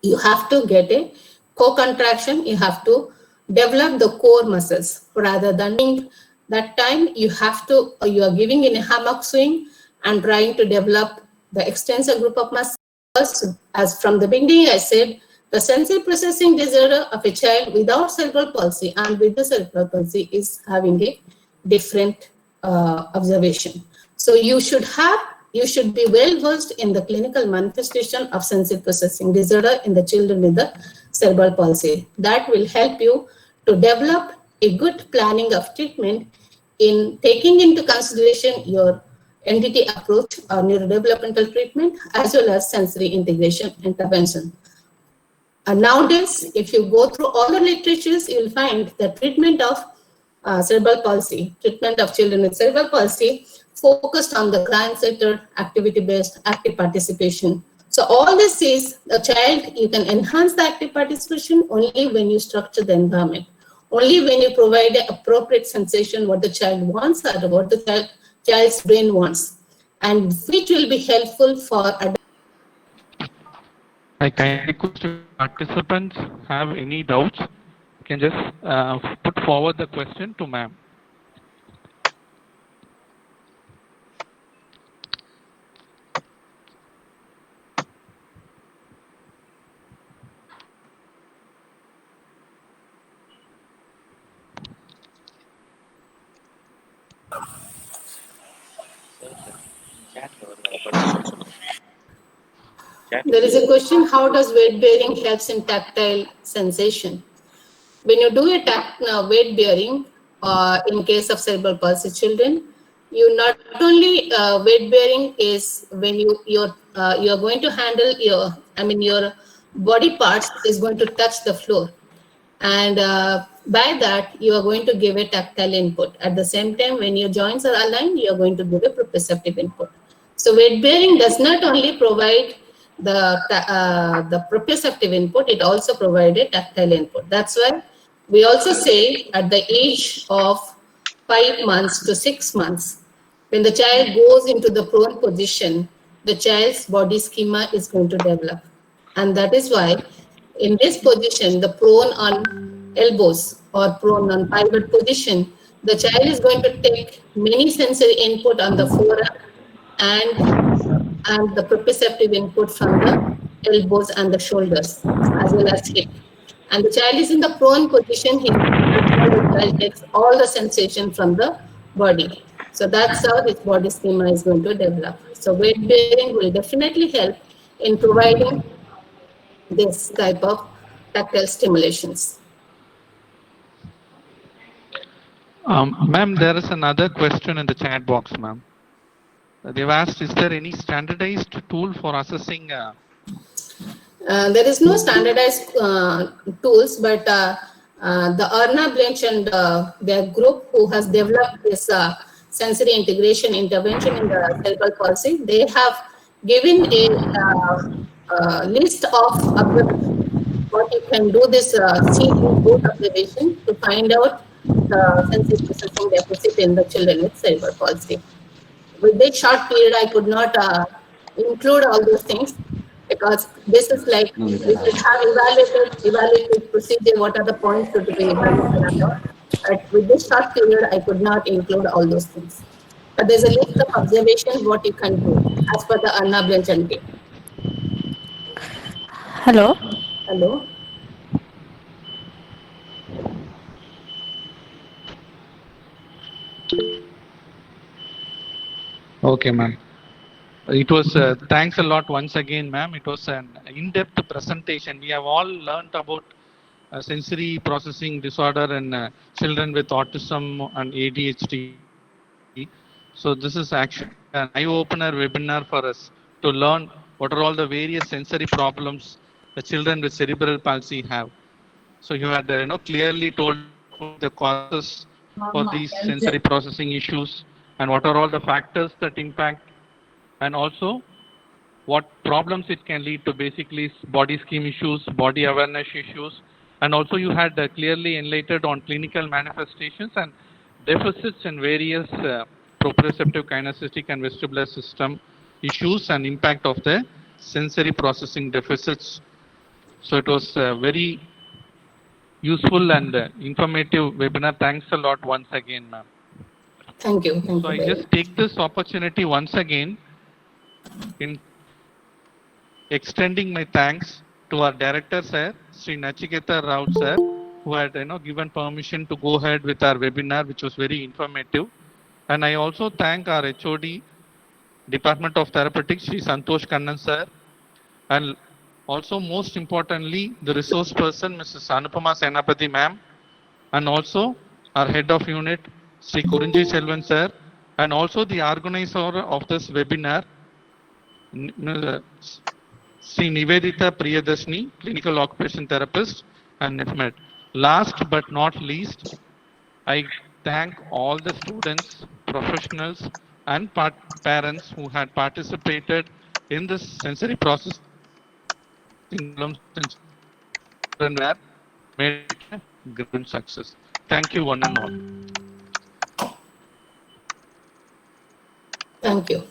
You have to get a co-contraction. You have to develop the core muscles rather than that time you are giving in a hammock swing and trying to develop the extensor group of muscles. As from the beginning I said, the sensory processing disorder of a child without cerebral palsy and with the cerebral palsy is having a different observation. So you should be well versed in the clinical manifestation of sensory processing disorder in the children with the cerebral palsy. That will help you to develop a good planning of treatment in taking into consideration your NDT approach or neurodevelopmental treatment as well as sensory integration intervention. Nowadays, if you go through all the literatures, you will find the treatment of cerebral palsy, treatment of children with cerebral palsy focused on the client-centered, activity-based, active participation. So all this is the child, you can enhance the active participation only when you structure the environment. Only when you provide the appropriate sensation what the child wants or what the child's brain wants, and which will be helpful for I kindly request if participants have any doubts, you can just put forward the question to ma'am. There is a question, how does weight bearing helps in tactile sensation? When you do a weight bearing, in case of cerebral palsy children, you not only weight bearing is when you are going to handle your body parts is going to touch the floor, and by that you are going to give a tactile input. At the same time, when your joints are aligned, you are going to give a proprioceptive input. So weight bearing does not only provide the proprioceptive input, it also provides a tactile input. That's why we also say at the age of 5 months to 6 months, when the child goes into the prone position, the child's body schema is going to develop. And that is why in this position, the prone on elbows or prone on pivot position, the child is going to take many sensory input on the forearm and the proprioceptive input from the elbows and the shoulders as well as hip. And the child is in the prone position, the child takes all the sensation from the body. So that's how this body schema is going to develop. So weight bearing will definitely help in providing this type of tactile stimulations. Ma'am, there is another question in the chat box, ma'am. They've asked, is there any standardized tool for assessing? There is no standardized tools, but the Arnab Lynch and their group who has developed this sensory integration intervention in the cerebral palsy, they have given a list of what you can do this both observation to find out the sensory processing deficit in the children with cerebral palsy. With this short period, I could not include all those things because this is like we should have evaluated procedure, what are the points to be evaluated. But with this short period, I could not include all those things. But there's a list of observations what you can do as per the Arnab Lynch and team. Hello. Hello. Okay, ma'am. It was, thanks a lot once again, ma'am. It was an in-depth presentation. We have all learned about sensory processing disorder in children with autism and ADHD. So this is actually an eye-opener webinar for us to learn what are all the various sensory problems the children with cerebral palsy have. So you had clearly told the causes for these sensory processing issues and what are all the factors that impact, and also what problems it can lead to, basically body scheme issues, body awareness issues, and also you had clearly enlightened on clinical manifestations and deficits in various proprioceptive, kinesthetic and vestibular system issues and impact of the sensory processing deficits. So it was very useful and informative webinar. Thanks a lot once again, ma'am. Thank you. Thank So you. I just take this opportunity once again in extending my thanks to our director, sir, Sri Nachiketa Rao, sir, who had given permission to go ahead with our webinar, which was very informative. And I also thank our HOD, Department of Therapeutics, Sri Santosh Kannan, sir, and also most importantly, the resource person, Mrs. Anupama Senapati, ma'am, and also our head of unit, Sri Kurunji Selvan, sir, and also the organizer of this webinar, Sri Nivedita Priyadashni, clinical occupation therapist, and NIFMED. Last but not least, I thank all the students, professionals, and parents who had participated in this sensory processing problems and were made a great success. Thank you, one and all. Thank you.